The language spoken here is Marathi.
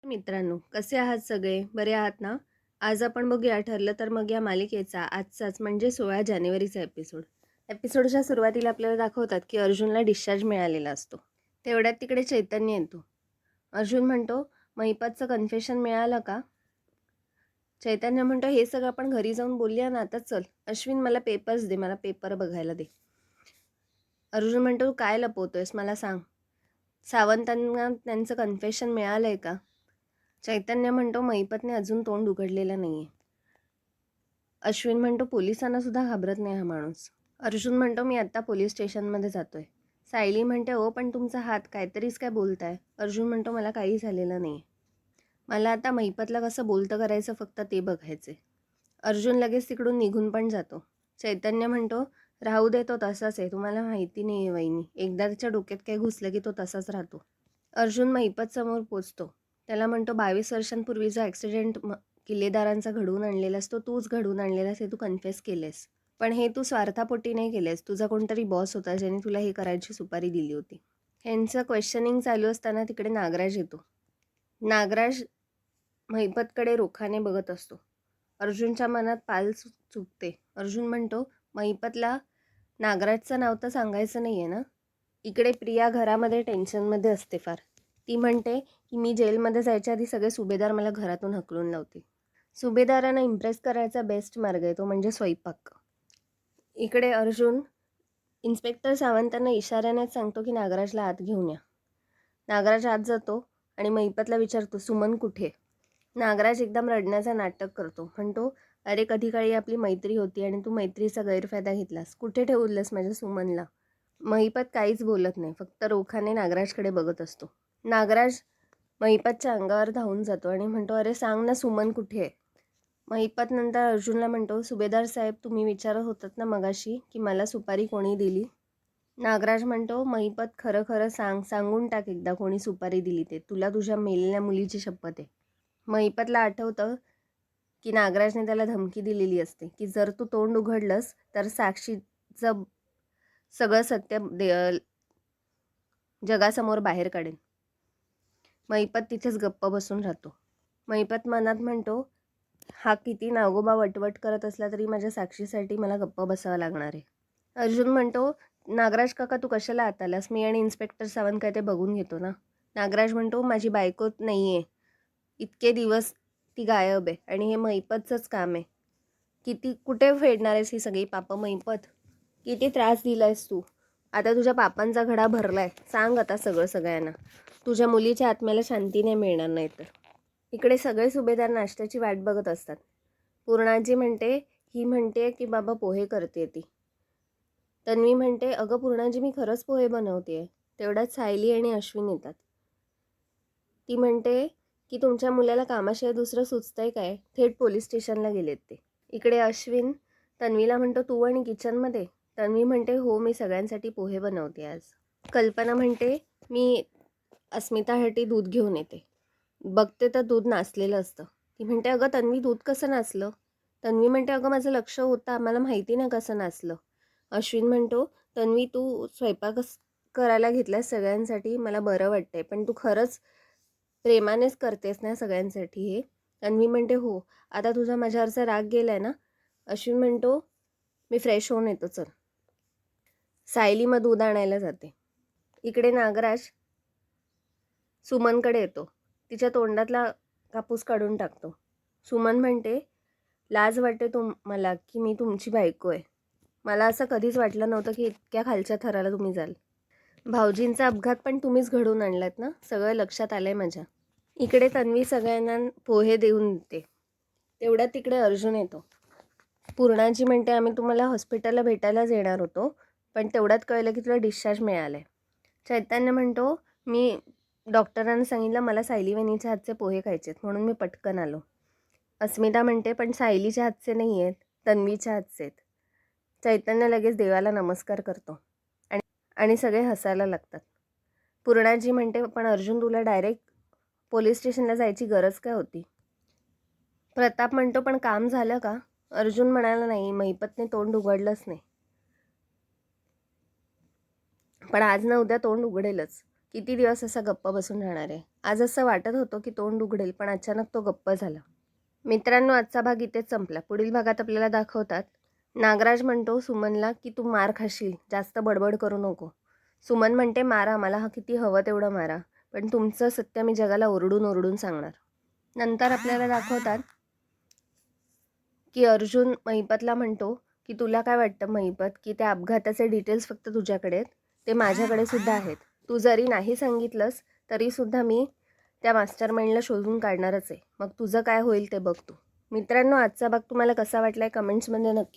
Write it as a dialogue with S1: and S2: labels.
S1: मित्रांनो, कसे आहात सगळे? बरे आहात ना? आज आपण बघूया ठरलं तर मग या मालिकेचा आजचाच म्हणजे 16 जानेवारीचा एपिसोड. एपिसोडच्या सुरुवातीला आपल्याला दाखवतात की अर्जुनला डिस्चार्ज मिळालेला असतो. तेवढ्यात तिकडे चैतन्य येतो. अर्जुन म्हणतो, महिपतचं कन्फेशन मिळालं का? चैतन्य म्हणतो, हे सगळं आपण घरी जाऊन बोलूया ना, आता चल. अश्विन, मला पेपर्स दे, मला पेपर बघायला दे. अर्जुन म्हणतो, तू काय लपवतोयस मला सांग. सावंतांना त्यांचं कन्फेशन मिळालंय का? चैतन्य म्हणतो, महिपतने अजून तोंड उघडलेलं नाहीये. अश्विन म्हणतो, पोलिसांना सुद्धा घाबरत नाही हा माणूस. अर्जुन म्हणतो, मी आत्ता पोलीस स्टेशनमध्ये जातोय. सायली म्हणते, हो पण तुमचा हात काहीतरीच काय बोलताय. अर्जुन म्हणतो, मला काही झालेलं नाही. मला आता महिपतला कसं बोलतं करायचं फक्त ते बघायचे. अर्जुन लगेच तिकडून निघून पण जातो. चैतन्य म्हणतो, राहू दे, तो तसाच आहे. तुम्हाला माहिती नाही आहे वहिनी, एकदा त्याच्या डोक्यात काय घुसलं की तो तसाच राहतो. अर्जुन महिपत समोर पोचतो. त्याला म्हणतो, 22 वर्षांपूर्वीचा ॲक्सिडेंट किल्लेदारांचा घडवून आणलेलास तो तूच घडवून आणलेलास, हे तू कन्फेस केलेस. पण हे तू स्वार्थापोटी नाही केलेस. तुझा कोणतरी बॉस होता ज्याने तुला हे करायची सुपारी दिली होती. ह्यांचं क्वेश्चनिंग चालू असताना तिकडे नागराज येतो. नागराज महिपतकडे रोखाने बघत असतो. अर्जुनच्या मनात पाल चुकते. अर्जुन म्हणतो, महिपतला नागराजचं नाव तर सांगायचं नाही आहे ना? इकडे प्रिया घरामध्ये टेन्शनमध्ये असते फार. ती म्हणते की मी जेलमध्ये जायच्या आधी सगळे सुभेदार मला घरातून हकलून लावते. सुभेदारांना इम्प्रेस करायचा बेस्ट मार्ग आहे तो म्हणजे स्वयंपाक. इकडे अर्जुन इन्स्पेक्टर सावंतांना इशाऱ्यानेच सांगतो की नागराजला आत घेऊन या. नागराज आत जातो आणि महिपतला विचारतो, सुमन कुठे? नागराज एकदम रडण्याचं नाटक करतो. म्हणतो, अरे कधी काळी आपली मैत्री होती आणि तू मैत्रीचा गैरफायदा घेतलास. कुठे ठेवलंस माझ्या सुमनला? महिपत काहीच बोलत नाही, फक्त रोखाने नागराजकडे बघत असतो. नागराज महिपतच्या अंगावर धावून जातो आणि म्हणतो, अरे सांग ना, सुमन कुठे आहे? महिपत नंतर अर्जुनला म्हणतो, सुभेदार साहेब, तुम्ही विचारत होतात ना मगाशी की मला सुपारी कोणी दिली? नागराज म्हणतो, महिपत खरं खरं सांगून टाक एकदा कोणी सुपारी दिली ते. तुला तुझ्या मेलेल्या मुलीची शपथ आहे. महिपतला आठवतं की नागराजने त्याला धमकी दिलेली असते की जर तू तोंड उघडलंस तर साक्षीचं सगळं सत्य जगासमोर बाहेर काढेल. महिपत तिथेच गप्प बसून राहतो. महिपत मनात म्हणतो, हा किती नागोबा वटवट करत असला तरी माझ्या साक्षीसाठी मला गप्प बसावं लागणार आहे. अर्जुन म्हणतो, नागराज काका तू कशाला आत आलास? मी आणि इन्स्पेक्टर सावंत काय ते बघून घेतो ना. नागराज म्हणतो, माझी बायको नाही आहे. इतके दिवस ती गायब आहे आणि हे महिपतचंच काम आहे. कुठे फेडणार आहेस ही सगळी पापं महिपत? किती त्रास दिलायस तू? आता तुझ्या पापांचा घडा भरलाय. सांग आता सगळ्यांना. तुझ्या मुलीच्या आत्म्याला शांती नाही मिळणार नाही तर. इकडे सगळे सुभेदार नाश्त्याची वाट बघत असतात. पूर्णाजी म्हणते, ही म्हणते की बाबा पोहे करते ती. तन्वी म्हणते, अगं पूर्णाजी, मी खरंच पोहे बनवते. तेवढ्यात सायली आणि अश्विन येतात. ती म्हणते की तुमच्या मुलाला कामाशिवाय दुसरं सुचतंय काय? थेट पोलीस स्टेशनला गेलेत ते. इकडे अश्विन तन्वीला म्हणतो, तू आणि किचनमध्ये? तन्वी म्हणते, हो, मी सगळ्यांसाठी पोहे बनवते आज. कल्पना म्हणते, मी अस्मितासाठी दूध घेऊन येते. बघते तर दूध नासलेलं असतं. ती म्हणते, अगं तन्वी, दूध कसं नासलं? तन्वी म्हणते, अगं माझं लक्ष होतं, आम्हाला माहिती नाही कसं नासलं. अश्विन म्हणतो, तन्वी, तू स्वयंपाकच करायला घेतल्यास सगळ्यांसाठी, मला बरं वाटतंय, पण तू खरंच प्रेमानेच करतेस ना सगळ्यांसाठी हे? तन्वी म्हणते, हो. आता तुझा माझ्यावरचा राग गेलाय ना? अश्विन म्हणतो, मी फ्रेश होऊन येतो, चल. सायली मग दूध आणायला जाते. इकडे नागराज सुमनकडे येतो. तिच्या तोंडातला कापूस काढून टाकतो. सुमन म्हणते, लाज वाटते मला की मी तुमची बायको आहे. मला असं कधीच वाटलं नव्हतं की इतक्या खालच्या थराला तुम्ही जाल. भाऊजींचा अपघात पण तुम्हीच घडवून आणलात ना? सगळं लक्षात आलंय माझ्या. इकडे तन्वी सगळ्यांना पोहे देऊन देते. तेवढ्यात तिकडे अर्जुन येतो. पूर्णाजी म्हणते, आम्ही तुम्हाला हॉस्पिटलला भेटायलाच येणार होतो, पण तेवढ्यात कळलं की तुला डिस्चार्ज मिळाला आहे. चैतन्य म्हणतो, मी डॉक्टरांना सांगितलं मला सायली वहिनीच्या हातचे पोहे खायचे आहेत, म्हणून मी पटकन आलो. अस्मिता म्हणते, पण सायलीच्या हातचे नाही आहेत, तन्वीच्या हातचे आहेत. चैतन्य लगेच देवाला नमस्कार करतो आणि सगळे हसायला लागतात. पूर्णाजी म्हणते, पण अर्जुन, तुला डायरेक्ट पोलीस स्टेशनला जायची गरज काय होती? प्रताप म्हणतो, पण काम झालं का? अर्जुन म्हणाला, नाही, महिपतने तोंड उघडलंच नाही, पण आज ना उद्या तोंड उघडेलच. किती दिवस असा गप्प बसून राहणार आहे. आज असं वाटत होतं की तोंड उघडेल, पण अचानक तो गप्प झाला. मित्रांनो, आजचा भाग इथेच संपला. पुढील भागात आपल्याला दाखवतात, नागराज म्हणतो सुमनला की तू मार खाशील, जास्त बडबड करू नको. सुमन म्हणते मारा, मला किती हवं तेवढं मारा, पण तुमचं सत्य मी जगाला ओरडून ओरडून सांगणार. नंतर आपल्याला दाखवतात की अर्जुन महिपतला म्हणतो की तुला काय वाटतं महिपत, की त्या अपघाताचे डिटेल्स फक्त तुझ्याकडे आहेत, ते माझ्याकडे सुद्धा आहेत. तू जरी नाही सांगितलंस तरीसुद्धा मी त्या मास्टर माइंडला शोधून काढणारच आहे. मग तुझं काय होईल ते बघ तू. मित्रांनो, आजचा भाग तुम्हाला कसा वाटलाय कमेंट्समध्ये नक्की